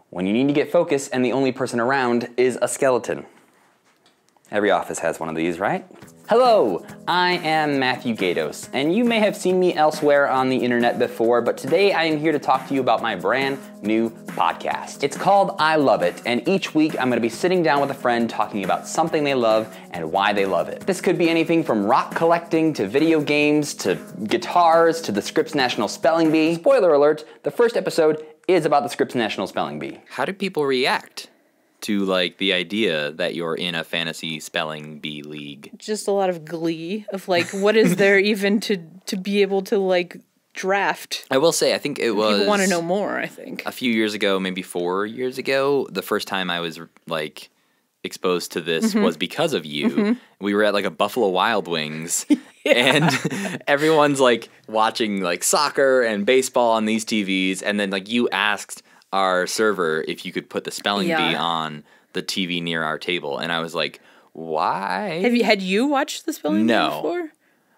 when you need to get focused and the only person around is a skeleton. Every office has one of these, right? Hello, I am MatthewGaydos, and you may have seen me elsewhere on the internet before, but today I am here to talk to you about my brand new podcast. It's called I Love It, and each week I'm gonna be sitting down with a friend talking about something they love and why they love it. This could be anything from rock collecting to video games to guitars to the Scripps National Spelling Bee. Spoiler alert, the first episode is about the Scripps National Spelling Bee. How do people react to like the idea that you're in a fantasy spelling bee league? Just a lot of glee of like, what is there even to be able to like draft? I will say, I think it was... People want to know more, I think. A few years ago, maybe 4 years ago, the first time I was like exposed to this was because of you. We were at like a Buffalo Wild Wings and everyone's like watching like soccer and baseball on these TVs, and then like you asked our server if you could put the spelling bee on the TV near our table, and I was like, why? Had you watched the spelling bee before?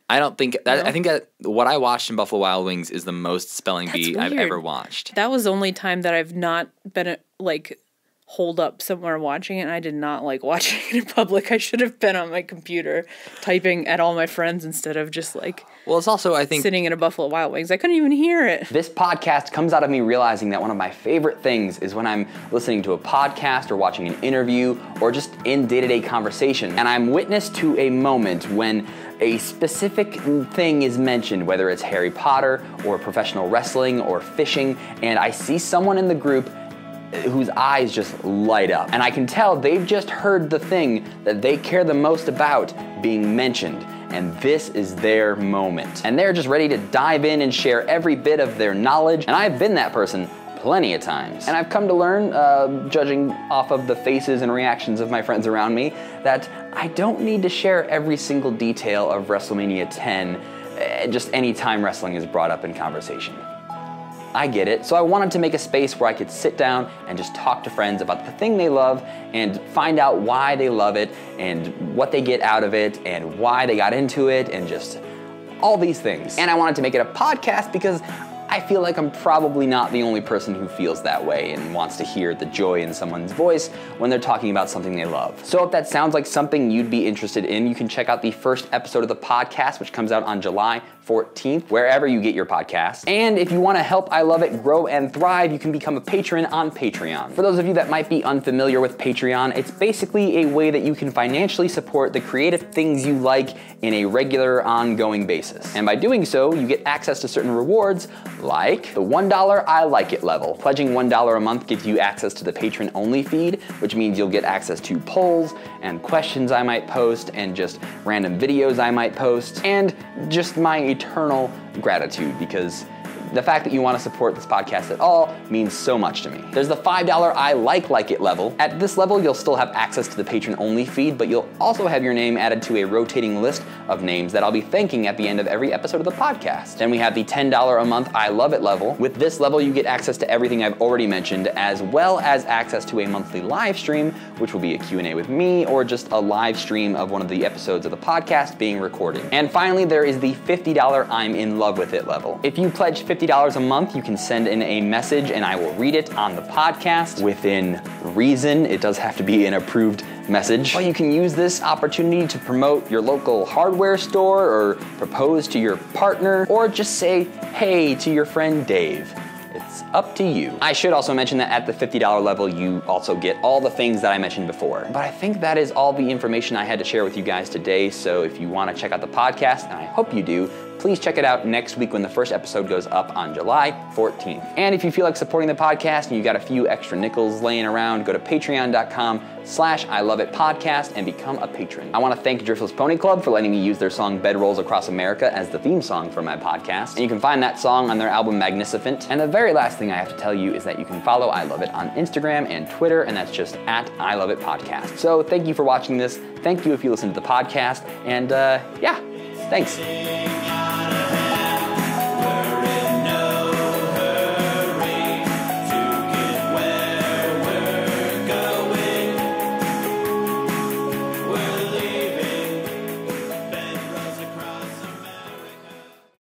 I don't think that. I think that what I watched in Buffalo Wild Wings is the most spelling bee I've ever watched. That was the only time that I've not been like holed up somewhere watching it, and I did not like watching it in public. I should have been on my computer typing at all my friends instead of just like, well, it's also, I think, sitting in a Buffalo Wild Wings. I couldn't even hear it. This podcast comes out of me realizing that one of my favorite things is when I'm listening to a podcast or watching an interview or just in day-to-day conversation, and I'm witness to a moment when a specific thing is mentioned, whether it's Harry Potter or professional wrestling or fishing, and I see someone in the group whose eyes just light up. And I can tell they've just heard the thing that they care the most about being mentioned. And this is their moment. And they're just ready to dive in and share every bit of their knowledge. And I've been that person plenty of times. And I've come to learn, judging off of the faces and reactions of my friends around me, that I don't need to share every single detail of WrestleMania 10 just any time wrestling is brought up in conversation. I get it, so I wanted to make a space where I could sit down and just talk to friends about the thing they love and find out why they love it and what they get out of it and why they got into it and just all these things. And I wanted to make it a podcast because I feel like I'm probably not the only person who feels that way and wants to hear the joy in someone's voice when they're talking about something they love. So if that sounds like something you'd be interested in, you can check out the first episode of the podcast, which comes out on July 14th, wherever you get your podcasts. And if you want to help I Love It grow and thrive, you can become a patron on Patreon. For those of you that might be unfamiliar with Patreon, it's basically a way that you can financially support the creative things you like in a regular, ongoing basis. And by doing so, you get access to certain rewards, like the $1 I Like It level. Pledging $1 a month gives you access to the patron-only feed, which means you'll get access to polls and questions I might post and just random videos I might post, and just my eternal gratitude, because the fact that you want to support this podcast at all means so much to me. There's the $5 I Like It level. At this level, you'll still have access to the patron-only feed, but you'll also have your name added to a rotating list of names that I'll be thanking at the end of every episode of the podcast. Then we have the $10 a month I Love It level. With this level, you get access to everything I've already mentioned, as well as access to a monthly live stream, which will be a Q&A with me, or just a live stream of one of the episodes of the podcast being recorded. And finally, there is the $50 I'm in love with it level. If you pledge $50 a month, you can send in a message and I will read it on the podcast within reason. It does have to be an approved message. Or you can use this opportunity to promote your local hardware store or propose to your partner or just say hey to your friend Dave. It's up to you. I should also mention that at the $50 level, you also get all the things that I mentioned before. But I think that is all the information I had to share with you guys today. So if you want to check out the podcast, and I hope you do, please check it out next week when the first episode goes up on July 14th. And if you feel like supporting the podcast and you got a few extra nickels laying around, go to patreon.com/ILoveItPodcast and become a patron. I want to thank Driftless Pony Club for letting me use their song Bedrolls Across America as the theme song for my podcast. And you can find that song on their album Magnificent. And the very last thing I have to tell you is that you can follow I Love It on Instagram and Twitter, and that's just at I Love It Podcast. So thank you for watching this. Thank you if you listen to the podcast. And yeah, thanks.